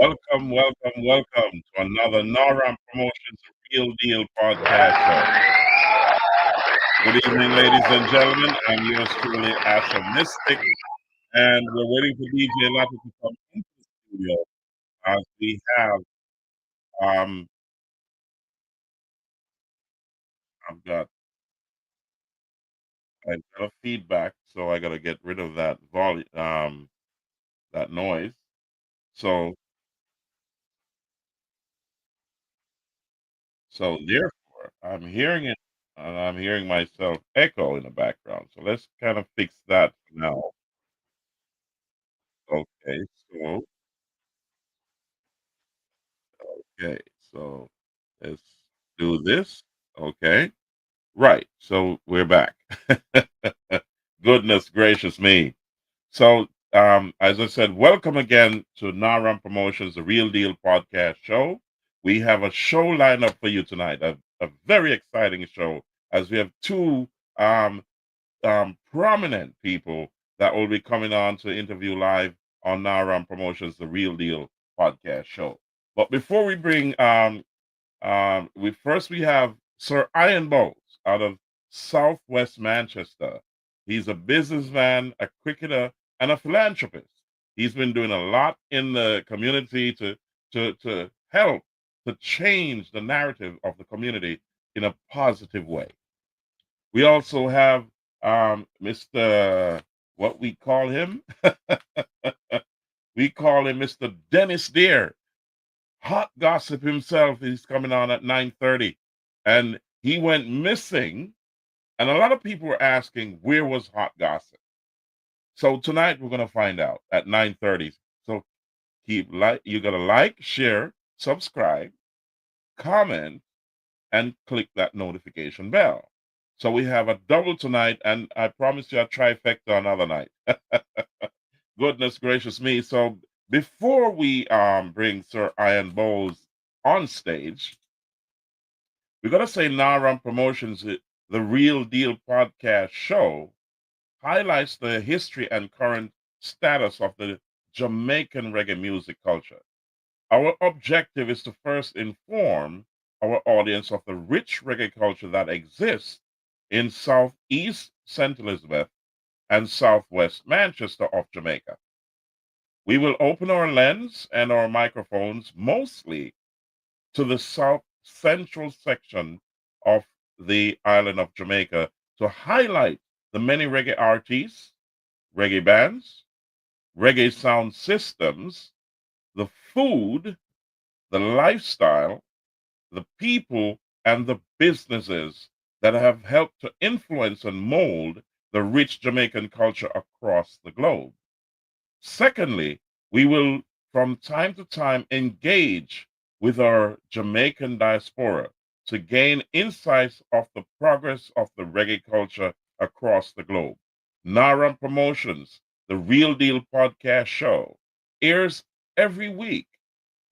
Welcome to another NARAM Promotions Real Deal podcast show. Good evening, ladies and gentlemen. I'm yours truly, Asha Mystic, and we're waiting for DJ Latte to come into the studio as we have, um, I've got a feedback, so I got to get rid of that volume, that noise. So, so therefore, I'm hearing it, and I'm hearing myself echo in the background. So let's kind of fix that now. Okay, so okay, so let's do this. Okay, right. So we're back. Goodness gracious me. So, as I said, welcome again to Naram Promotions, the Real Deal podcast show. We have a show lineup for you tonight, a very exciting show, as we have two um, prominent people that will be coming on to interview live on Naram Promotions, the Real Deal podcast show. But before we bring we have Sir Ian Bowes out of Southwest Manchester. He's a businessman, a cricketer, and a philanthropist. He's been doing a lot in the community to help to change the narrative of the community in a positive way. We also have Mr. What we call him? We call him Mr. Dennis Deere. Hot Gossip himself is coming on at 9:30, and he went missing, and a lot of people were asking where was Hot Gossip. So tonight we're going to find out at 9:30. So you got to like, share, subscribe, comment, and click that notification bell. So we have a double tonight, and I promise you a trifecta another night. Goodness gracious me. So before we bring Sir Ian Bowles on stage, we got to say Naram Promotions, the Real Deal podcast show, highlights the history and current status of the Jamaican reggae music culture. Our objective is to first inform our audience of the rich reggae culture that exists in Southeast St. Elizabeth and Southwest Manchester of Jamaica. We will open our lens and our microphones mostly to the south central section of the island of Jamaica to highlight the many reggae artists, reggae bands, reggae sound systems, the food, the lifestyle, the people, and the businesses that have helped to influence and mold the rich Jamaican culture across the globe. Secondly, we will from time to time engage with our Jamaican diaspora to gain insights of the progress of the reggae culture across the globe. Naram Promotions, the Real Deal podcast show, airs every week,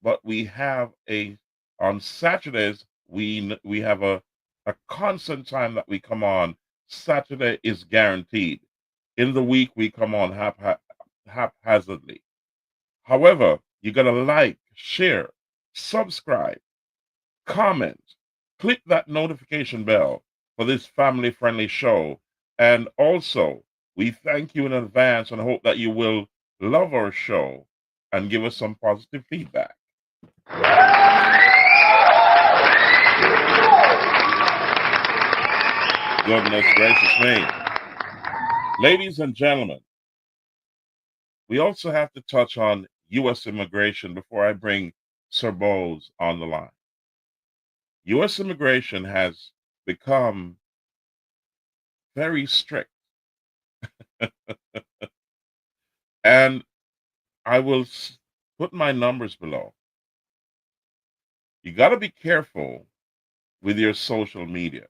but we have a on Saturdays we have a constant time that we come on. Saturday is guaranteed. In the week we come on haphazardly. However, you got to like, share, subscribe, comment, click that notification bell for this family friendly show. And also, we thank you in advance and hope that you will love our show and give us some positive feedback. Goodness gracious me. Ladies and gentlemen, we also have to touch on U.S. immigration before I bring Sir Bowes on the line. U.S. immigration has become very strict. And I will put my numbers below. You got to be careful with your social media.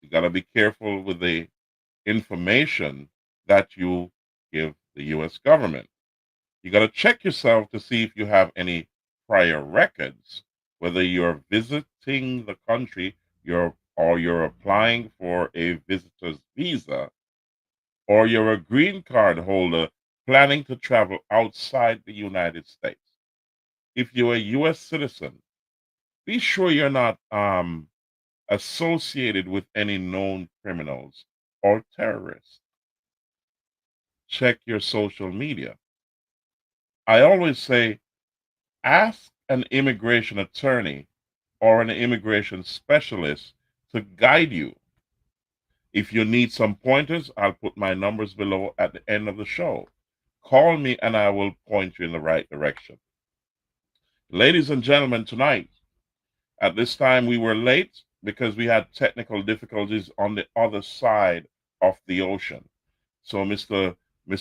You got to be careful with the information that you give the U.S. government. You got to check yourself to see if you have any prior records, whether you're visiting the country, you're applying for a visitor's visa, or you're a green card holder planning to travel outside the United States. if you're a U.S. citizen, be sure you're not associated with any known criminals or terrorists. Check your social media. I always say, ask an immigration attorney or an immigration specialist to guide you. If you need some pointers, I'll put my numbers below at the end of the show. Call me and I will point you in the right direction. Ladies and gentlemen, tonight, at this time we were late because we had technical difficulties on the other side of the ocean. So Mr.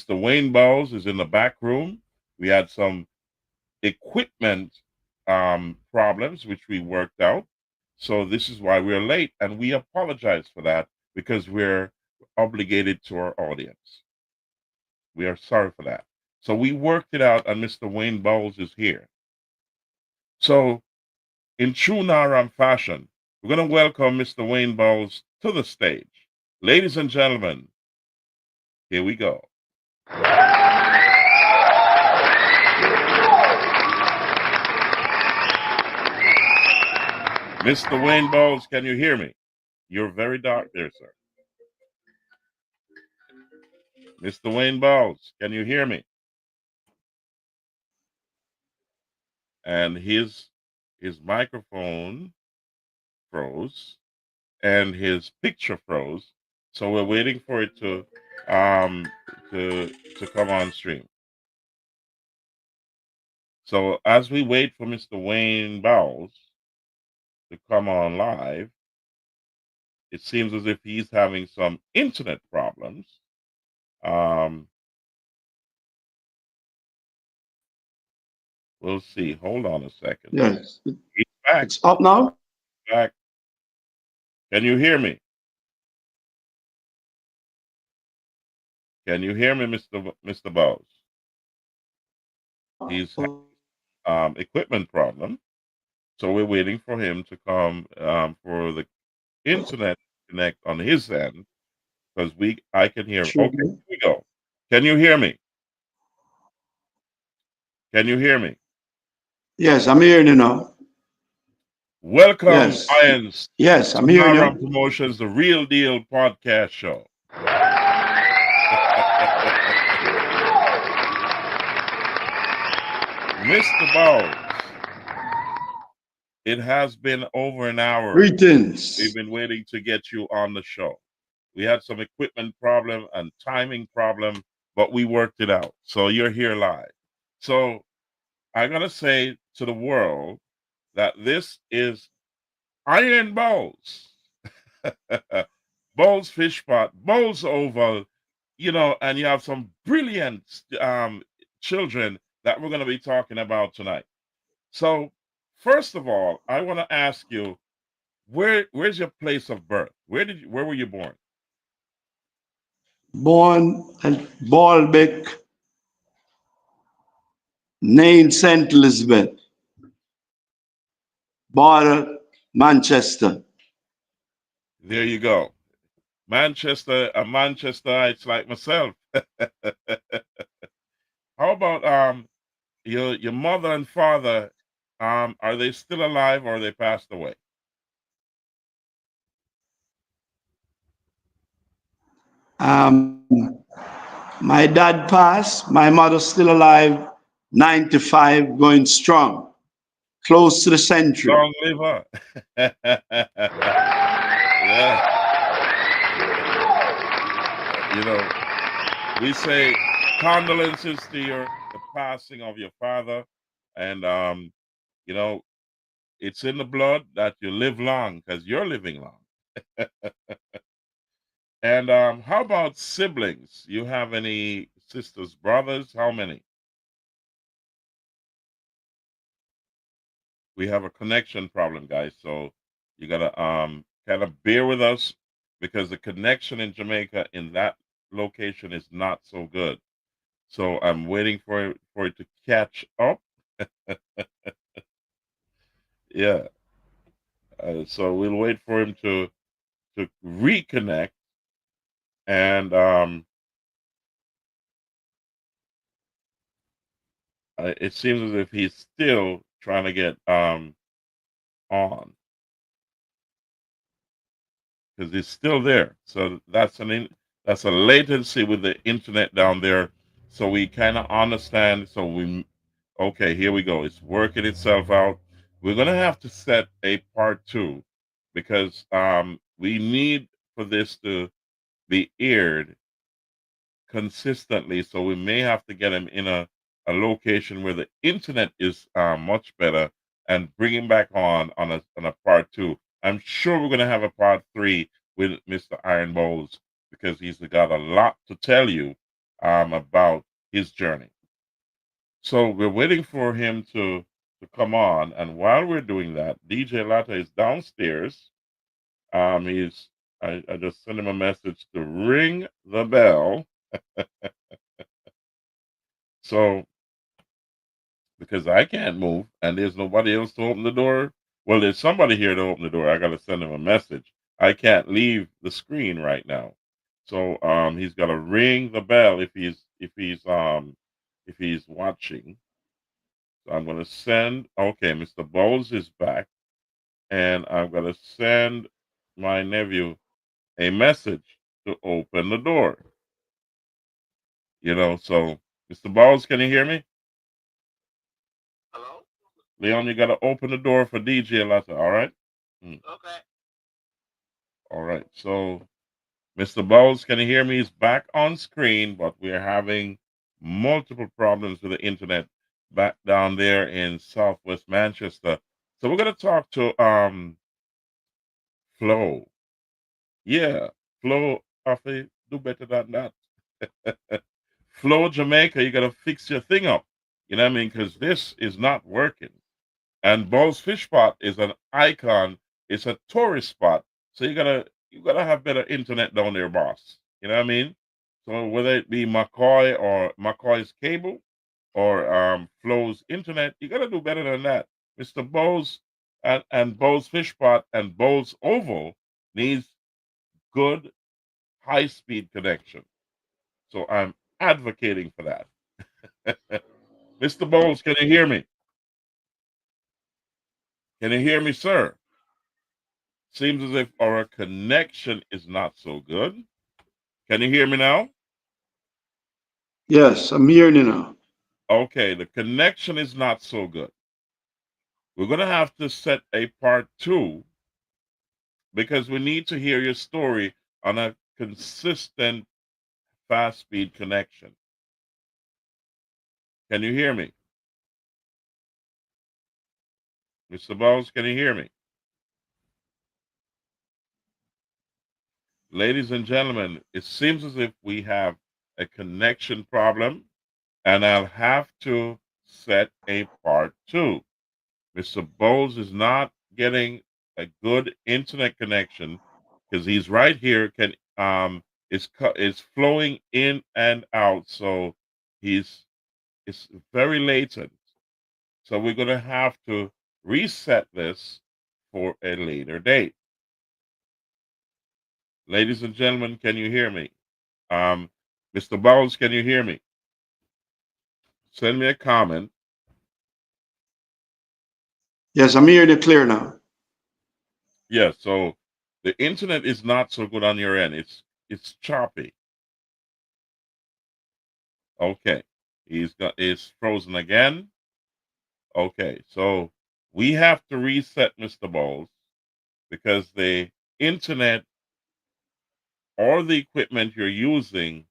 Wayne Bowes is in the back room. We had some equipment problems, which we worked out. So this is why we're late, and we apologize for that because we're obligated to our audience. We are sorry for that. So we worked it out, and Mr. Wayne Bowles is here. So in true Naram fashion, we're going to welcome Mr. Wayne Bowles to the stage. Ladies and gentlemen, here we go. Mr. Wayne Bowles, can you hear me? You're very dark there, sir. Mr. Wayne Bowles, can you hear me? And his microphone froze and his picture froze. So we're waiting for it to come on stream. So as we wait for Mr. Wayne Bowles to come on live, it seems as if he's having some internet problems. We'll see. Hold on a second. Yes. He's back. It's up now? Back. Can you hear me? Can you hear me, Mr. Bowles? He's equipment problem. So we're waiting for him to come for the internet to connect on his end because I can hear him. Sure. Okay, here we go. Can you hear me? Can you hear me? Yes, I'm hearing you now. Welcome, Yes. Irons, Yes, to I'm hearing Naram you. Promotions, the Real Deal podcast show. Mr. Bowles, it has been over an hour. Greetings. We've been waiting to get you on the show. We had some equipment problem and timing problem, but we worked it out. So you're here live. So I gotta say to the world that this is Iron Bowles, Bowles Fish Pot, Bowles Oval, and you have some brilliant children that we're gonna be talking about tonight. So first of all, I want to ask you, where's your place of birth? Where were you born? Born at Baalbek, named St. Elizabeth, border Manchester. There you go. Manchester, a Manchesterites like myself. How about your mother and father? Are they still alive or they passed away? Um, my dad passed. My mother's still alive, 95, going strong, close to the century. Long live her. Yeah. We say condolences to the passing of your father, and you know, it's in the blood that you live long because you're living long. And how about siblings? You have any sisters, brothers? How many? We have a connection problem, guys. So you gotta kind of bear with us because the connection in Jamaica in that location is not so good. So I'm waiting for it to catch up. Yeah. So we'll wait for him to reconnect, and it seems as if he's still trying to get on because it's still there. So that's a latency with the internet down there. So we kind of understand. So we okay, here we go. It's working itself out. We're gonna have to set a part two because we need for this to be aired consistently. So we may have to get him in a location where the internet is much better and bring him back on a part two. I'm sure we're going to have a part three with Mr. Iron Bowles because he's got a lot to tell you about his journey. So we're waiting for him to come on, and while we're doing that, DJ Latta is downstairs. He's I just sent him a message to ring the bell. So because I can't move and there's nobody else to open the door. Well, there's somebody here to open the door. I got to send him a message. I can't leave the screen right now. So he's got to ring the bell if he's watching. So I'm going to send okay, Mr. Bowles is back and I'm going to send my nephew a message to open the door. So Mr. Bowles, can you hear me? Hello? Leon, you got to open the door for DJ Latta, all right? Okay. All right. So, Mr. Bowles, can you hear me? He's back on screen, but we're having multiple problems with the internet back down there in Southwest Manchester. So we're gonna talk to Flo. Yeah, Flo, Coffee, do better than that. Flo, Jamaica, you gotta fix your thing up. You know what I mean? Because this is not working. And Bowles Fish Pot is an icon. It's a tourist spot. So you gotta have better internet down there, boss. You know what I mean? So whether it be McCoy or McCoy's cable or Flo's internet, you gotta do better than that. Mr. Bowles and Bowles Fish Pot and Bowles Oval needs good high speed connection. So I'm advocating for that. Mr. Bowles, can you hear me? Can you hear me, sir? Seems as if our connection is not so good. Can you hear me now? Yes, I'm hearing you now. Okay, the connection is not so good. We're going to have to set a part two because we need to hear your story on a consistent fast speed connection. Can you hear me? Mr. Bowles, can you hear me? Ladies and gentlemen, it seems as if we have a connection problem and I'll have to set a part two. Mr. Bowles is not getting a good internet connection because he's right here. It's flowing in and out, so he's it's very latent. So we're gonna have to reset this for a later date. Ladies and gentlemen, can you hear me? Um, Mr. Bowles, can you hear me? Send me a comment. Yes, I'm hearing you clear now. Yeah, so the internet is not so good on your end. It's choppy. Okay. It's frozen again. Okay, so we have to reset Mr. Bowles because the internet or the equipment you're using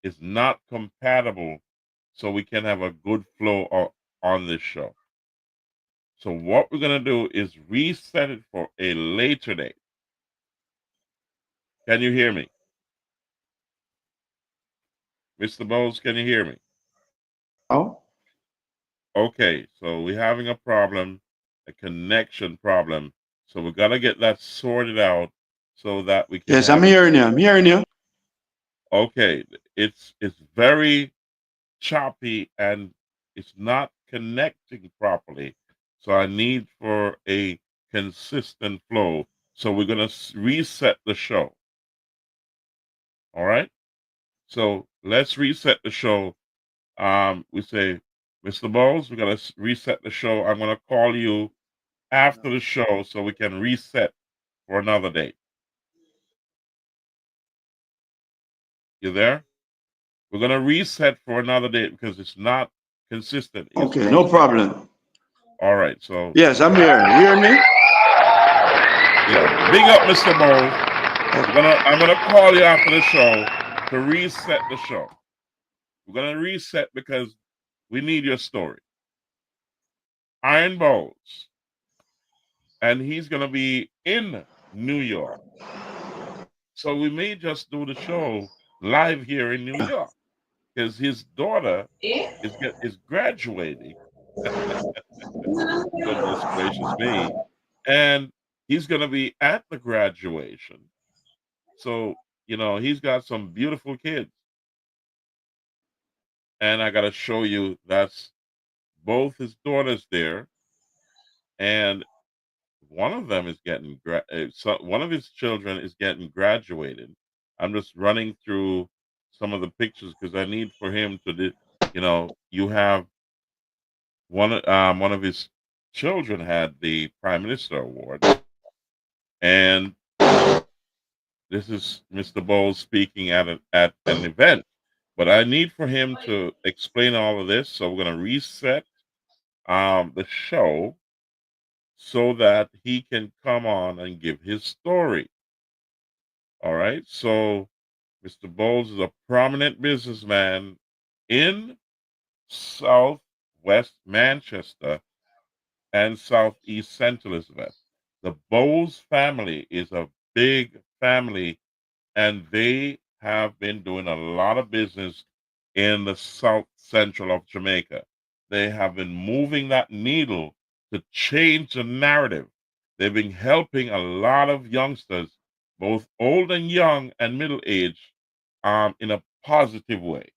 is not compatible so we can have a good flow on this show. So what we're gonna do is reset it for a later date. Can you hear me? Mr. Bowles, can you hear me? Now? Okay, so we're having a problem, a connection problem. So we got to get that sorted out so that we can Yes, I'm have it. hearing you. I'm hearing you. Okay, it's very choppy and it's not connecting properly. So I need for a consistent flow. So we're gonna reset the show. All right. So let's reset the show. We say Mr. Bowles, we're gonna reset the show. I'm gonna call you after the show so we can reset for another date. You there? We're gonna reset for another date because it's not consistent. It's Okay, no rotating. problem. All right, so Yes, I'm here. You hear me? yeah, big up, Mr. Bowles. I'm gonna call you after the show to reset the show. We're gonna reset because we need your story. Iron Bowles, and he's gonna be in New York. So we may just do the show live here in New York because his daughter is graduating. Goodness gracious me. And he's gonna be at the graduation. So, he's got some beautiful kids. And I gotta show you that's both his daughters there, and one of them is getting one of his children is getting graduated. I'm just running through some of the pictures because I need for him to you have one of his children had the Prime Minister Award, and this is Mr. Bowles speaking at an event. But I need for him to explain all of this, so we're gonna reset the show so that he can come on and give his story. All right. So Mr. Bowles is a prominent businessman in Southwest Manchester and Southeast St. Elizabeth. The Bowles family is a big family, and they have been doing a lot of business in the south central of Jamaica. They have been moving that needle to change the narrative. They've been helping a lot of youngsters, both old and young and middle age, in a positive way.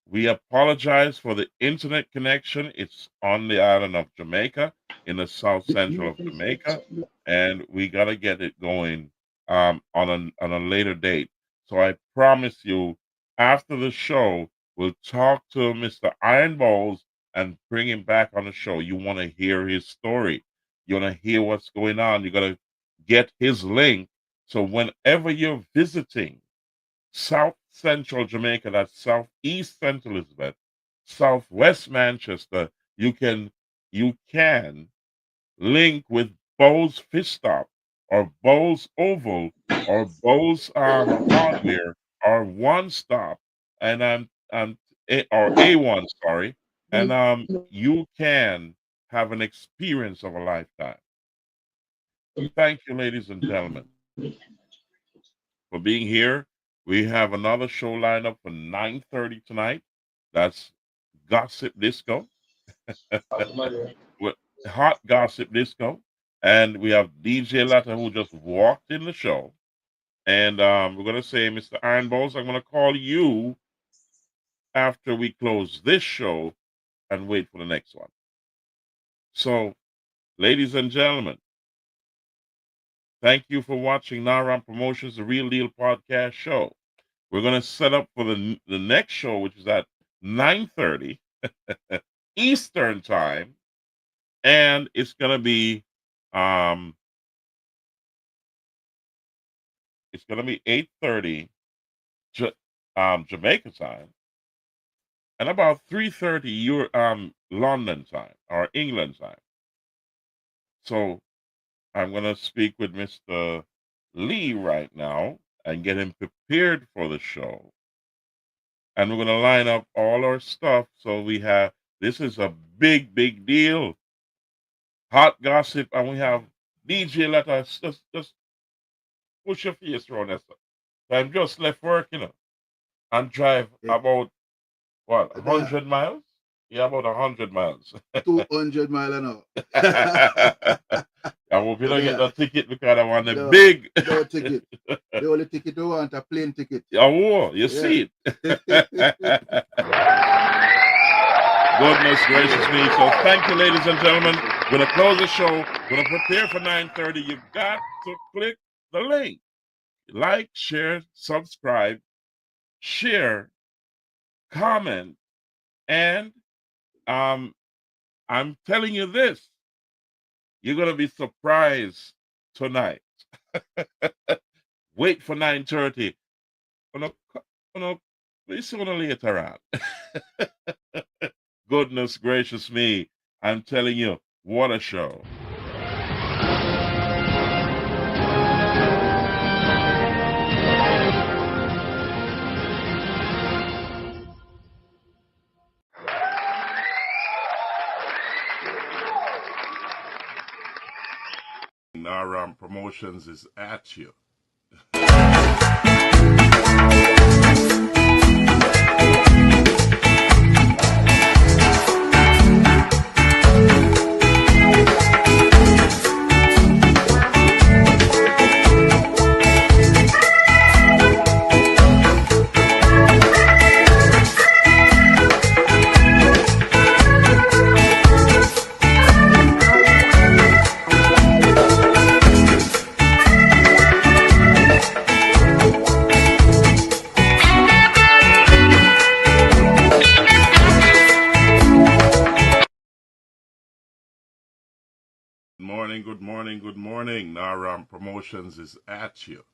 We apologize for the internet connection. It's on the island of Jamaica, in the south central of Jamaica, and we got to get it going on a later date. So I promise you, after the show, we'll talk to Mr. Iron Bowles and bring him back on the show. You want to hear his story. You want to hear what's going on. You got to get his link. So whenever you're visiting South Central Jamaica, that's Southeast St. Elizabeth, Southwest Manchester, you can link with Bowes Fish Stop or Bowes Oval or Bowes Hardware or One Stop and or A1, sorry, and you can have an experience of a lifetime. Thank you, ladies and gentlemen, for being here. We have another show lined up for 9:30 tonight. That's Gossip Disco. With Hot Gossip Disco. And we have DJ Latta who just walked in the show. And we're gonna say, Mr. Iron Balls, I'm gonna call you after we close this show and wait for the next one. So, ladies and gentlemen, thank you for watching Naram Promotions, the Real Deal Podcast Show. We're gonna set up for the next show, which is at 9:30 Eastern Time, and it's gonna be 8:30 Jamaica time, and about 3:30 your London time or England time. So I'm gonna speak with Mr. Lee right now and get him prepared for the show. And we're gonna line up all our stuff so this is a big deal. Hot gossip, and we have DJ let us just push your face around that stuff. So I'm just left work, and drive about what, 100 miles? Yeah, about 100 miles. 200 mile an hour. I hope you don't get Yeah. the ticket because I want a No, big. no ticket. The only ticket you want a plane ticket. Oh, you see it. Goodness gracious me. So thank you, ladies and gentlemen. We're going to close the show. We're going to prepare for 9:30. You've got to click the link. Like, share, subscribe, share, comment, and I'm telling you this. You're gonna be surprised tonight. Wait for 9:30. We sooner or later on. Goodness gracious me. I'm telling you, what a show. Naram Promotions is at you. Good morning. Naram Promotions is at you.